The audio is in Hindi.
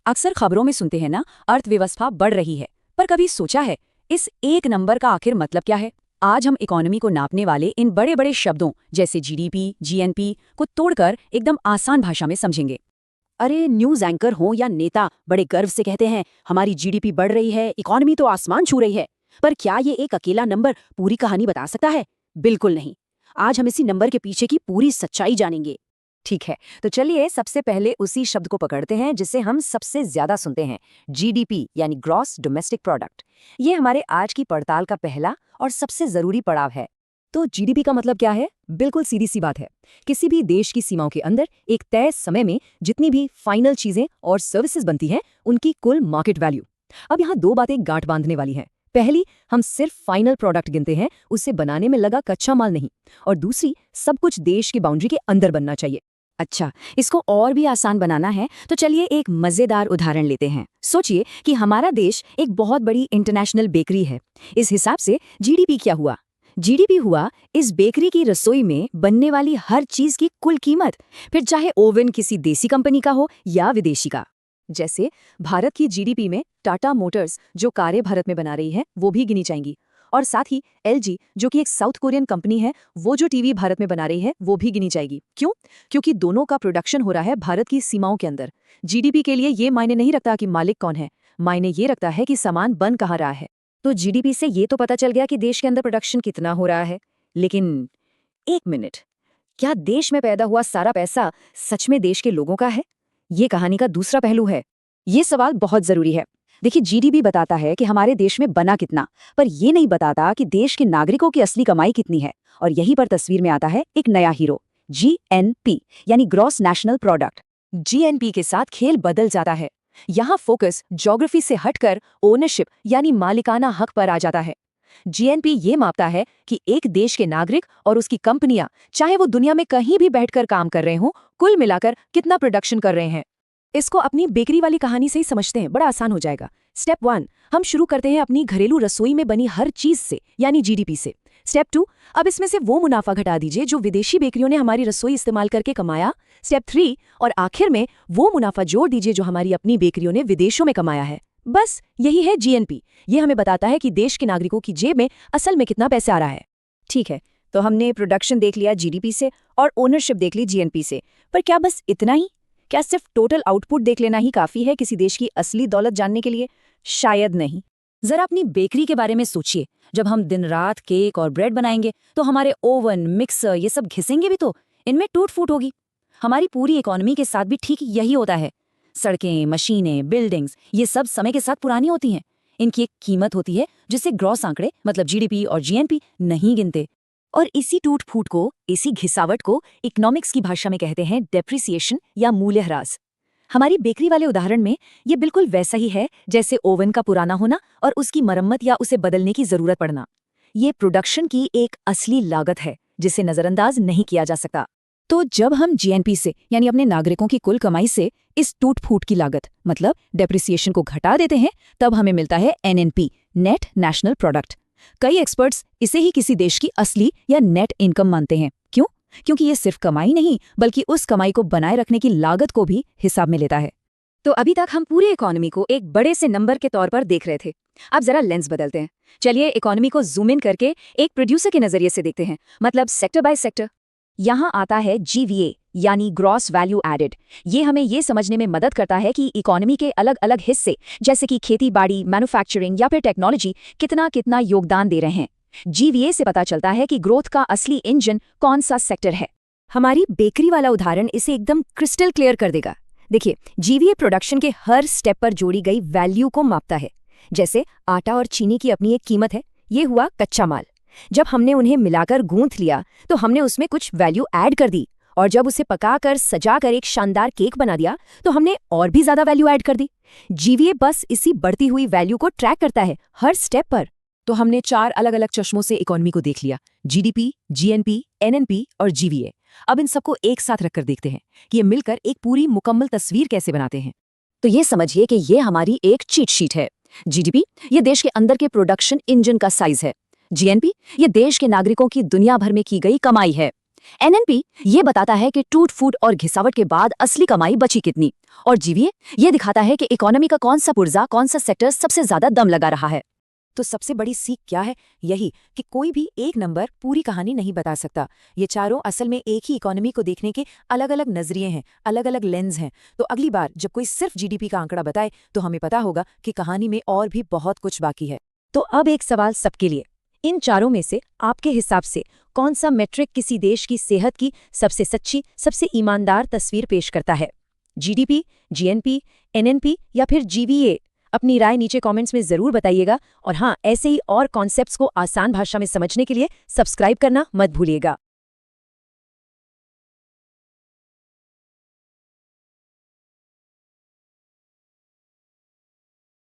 अक्सर खबरों में सुनते हैं ना, अर्थव्यवस्था बढ़ रही है। पर कभी सोचा है इस एक नंबर का आखिर मतलब क्या है? आज हम इकोनॉमी को नापने वाले इन बड़े बड़े शब्दों जैसे जीडीपी, जीएनपी को तोड़कर एकदम आसान भाषा में समझेंगे। अरे न्यूज एंकर हो या नेता बड़े गर्व से कहते हैं हमारी जीडीपी बढ़ रही है, इकोनॉमी तो आसमान छू रही है। पर क्या ये एक अकेला नंबर पूरी कहानी बता सकता है? बिल्कुल नहीं। आज हम इसी नंबर के पीछे की पूरी सच्चाई जानेंगे। ठीक है, तो चलिए सबसे पहले उसी शब्द को पकड़ते हैं जिसे हम सबसे ज्यादा सुनते हैं, जीडीपी यानी ग्रॉस डोमेस्टिक प्रोडक्ट। ये हमारे आज की पड़ताल का पहला और सबसे जरूरी पड़ाव है। तो जीडीपी का मतलब क्या है? बिल्कुल सीधी सी बात है। किसी भी देश की सीमाओं के अंदर एक तय समय में जितनी भी फाइनल चीजें और सर्विसेज बनती हैं, उनकी कुल मार्केट वैल्यू। अब यहाँ दो बातें गांठ बांधने वाली हैं। पहली, हम सिर्फ फाइनल प्रोडक्ट गिनते हैं, उसे बनाने में लगा कच्चा माल नहीं। और दूसरी, सब कुछ देश की बाउंड्री के अंदर बनना चाहिए। अच्छा, इसको और भी आसान बनाना है तो चलिए एक मजेदार उदाहरण लेते हैं। सोचिए कि हमारा देश एक बहुत बड़ी इंटरनेशनल बेकरी है। इस हिसाब से जीडीपी क्या हुआ? जीडीपी हुआ इस बेकरी की रसोई में बनने वाली हर चीज की कुल कीमत, फिर चाहे ओवन किसी देसी कंपनी का हो या विदेशी का। जैसे भारत की जीडीपी में टाटा मोटर्स जो कारें भारत में बना रही है वो भी गिनी जाएंगी, और साथ ही एलजी जो कि एक साउथ कोरियन कंपनी है, वो जो टीवी भारत में बना रही है वो भी गिनी जाएगी। क्यों? क्योंकि दोनों का प्रोडक्शन हो रहा है भारत की सीमाओं के अंदर। जीडीपी के लिए ये मायने नहीं रखता कि मालिक कौन है, मायने ये रखता है कि सामान बन कहाँ रहा है। तो जीडीपी से ये तो पता चल गया कि देश के अंदर प्रोडक्शन कितना हो रहा है, लेकिन एक मिनट, क्या देश में पैदा हुआ सारा पैसा सच में देश के लोगों का है? ये कहानी का दूसरा पहलू है। ये सवाल बहुत जरूरी है। देखिए, जीडीपी बताता है कि हमारे देश में बना कितना, पर यह नहीं बताता कि देश के नागरिकों की असली कमाई कितनी है। और यहीं पर तस्वीर में आता है एक नया हीरो, जीएनपी यानी ग्रॉस नेशनल प्रोडक्ट। जीएनपी के साथ खेल बदल जाता है। यहाँ फोकस ज्योग्राफी से हटकर ओनरशिप यानी मालिकाना हक पर आ जाता है। जीएनपी ये मापता है कि एक देश के नागरिक और उसकी कंपनियां, चाहे वो दुनिया में कहीं भी बैठकर काम कर रहे हों, कुल मिलाकर कितना प्रोडक्शन कर रहे हैं। इसको अपनी बेकरी वाली कहानी से ही समझते हैं, बड़ा आसान हो जाएगा। स्टेप 1, हम शुरू करते हैं अपनी घरेलू रसोई में बनी हर चीज से, यानी जीडीपी से। स्टेप 2, अब इसमें से वो मुनाफा घटा दीजिए जो विदेशी बेकरियों ने हमारी रसोई इस्तेमाल करके कमाया। स्टेप 3, और आखिर में वो मुनाफा जोड़ दीजिए जो हमारी अपनी बेकरियों ने विदेशों में कमाया है। बस यही है जीएनपी। ये हमें बताता है कि देश के नागरिकों की जेब में असल में कितना पैसा आ रहा है। ठीक है, तो हमने प्रोडक्शन देख लिया जीडीपी से और ओनरशिप देख ली जीएनपी से, पर क्या बस इतना ही? क्या सिर्फ टोटल आउटपुट देख लेना ही काफी है किसी देश की असली दौलत जानने के लिए? शायद नहीं। जरा अपनी बेकरी के बारे में सोचिए। जब हम दिन रात केक और ब्रेड बनाएंगे तो हमारे ओवन, मिक्सर ये सब घिसेंगे भी, तो इनमें टूट फूट होगी। हमारी पूरी इकोनॉमी के साथ भी ठीक यही होता है। सड़कें, मशीनें, बिल्डिंग्स ये सब समय के साथ पुरानी होती हैं। इनकी एक कीमत होती है जिसे ग्रॉस आंकड़े मतलब जीडीपी और जीएनपी नहीं गिनते। और इसी टूट फूट को, इसी घिसावट को इकोनॉमिक्स की भाषा में कहते हैं डेप्रिसिएशन या मूल्यह्रास। हमारी बेकरी वाले उदाहरण में ये बिल्कुल वैसा ही है जैसे ओवन का पुराना होना और उसकी मरम्मत या उसे बदलने की जरूरत पड़ना। ये प्रोडक्शन की एक असली लागत है जिसे नजरअंदाज नहीं किया जा सकता। तो जब हम जीएनपी से यानी अपने नागरिकों की कुल कमाई से इस टूट फूट की लागत मतलब डेप्रिसिएशन को घटा देते हैं, तब हमें मिलता है एनएनपी, नेट नेशनल प्रोडक्ट। कई एक्सपर्ट्स इसे ही किसी देश की असली या नेट इनकम मानते हैं। क्यों? क्योंकि ये सिर्फ कमाई नहीं बल्कि उस कमाई को बनाए रखने की लागत को भी हिसाब में लेता है। तो अभी तक हम पूरी इकोनॉमी को एक बड़े से नंबर के तौर पर देख रहे थे। अब जरा लेंस बदलते हैं। चलिए इकोनॉमी को जूम इन करके एक प्रोड्यूसर के नजरिए से देखते हैं, मतलब सेक्टर बाय सेक्टर। यहाँ आता है जीवीए यानी ग्रॉस वैल्यू एडेड। ये हमें ये समझने में मदद करता है कि इकोनॉमी के अलग अलग हिस्से जैसे कि खेती बाड़ी, मैन्युफैक्चरिंग या फिर टेक्नोलॉजी कितना कितना योगदान दे रहे हैं। जीवीए से पता चलता है कि ग्रोथ का असली इंजन कौन सा सेक्टर है। हमारी बेकरी वाला उदाहरण इसे एकदम क्रिस्टल क्लियर कर देगा। देखिए, जीवीए प्रोडक्शन के हर स्टेप पर जोड़ी गई वैल्यू को मापता है। जैसे आटा और चीनी की अपनी एक कीमत है, ये हुआ कच्चा माल। जब हमने उन्हें मिलाकर गूंथ लिया तो हमने उसमें कुछ वैल्यू ऐड कर दी, और जब उसे पकाकर सजाकर एक शानदार केक बना दिया तो हमने और भी ज्यादा वैल्यू ऐड कर दी। जीवीए बस इसी बढ़ती हुई वैल्यू को ट्रैक करता है हर स्टेप पर। तो हमने 4 अलग अलग चश्मों से इकोनॉमी को देख लिया, जीडीपी, जीएनपी, एनएनपी और जीवीए। अब इन सबको एक साथ रखकर देखते हैं कि ये मिलकर एक पूरी मुकम्मल तस्वीर कैसे बनाते हैं। तो ये समझिए कि ये हमारी एक चीट शीट है। जीडीपी ये देश के अंदर के प्रोडक्शन इंजन का साइज है। जीएनपी ये देश के नागरिकों की दुनिया भर में की गई कमाई है। एनएनपी ये बताता है कि टूट फूट और घिसावट के बाद असली कमाई बची कितनी। और जीवीए ये दिखाता है कि इकोनॉमी का कौन सा पुर्जा, कौन सा सेक्टर सबसे ज्यादा दम लगा रहा है। तो सबसे बड़ी सीख क्या है? यही कि कोई भी एक नंबर पूरी कहानी नहीं बता सकता। ये चारों असल में एक ही इकोनॉमी को देखने के अलग अलग नजरिए हैं, अलग अलग लेंस हैं। तो अगली बार जब कोई सिर्फ जीडीपी का आंकड़ा बताए तो हमें पता होगा कि कहानी में और भी बहुत कुछ बाकी है। तो अब एक सवाल सबके लिए, इन चारों में से आपके हिसाब से कौन सा मेट्रिक किसी देश की सेहत की सबसे सच्ची, सबसे ईमानदार तस्वीर पेश करता है? जीडीपी, जीएनपी, एनएनपी या फिर जीवीए? अपनी राय नीचे कमेंट्स में जरूर बताइएगा। और हाँ, ऐसे ही और कॉन्सेप्ट्स को आसान भाषा में समझने के लिए सब्सक्राइब करना मत भूलिएगा।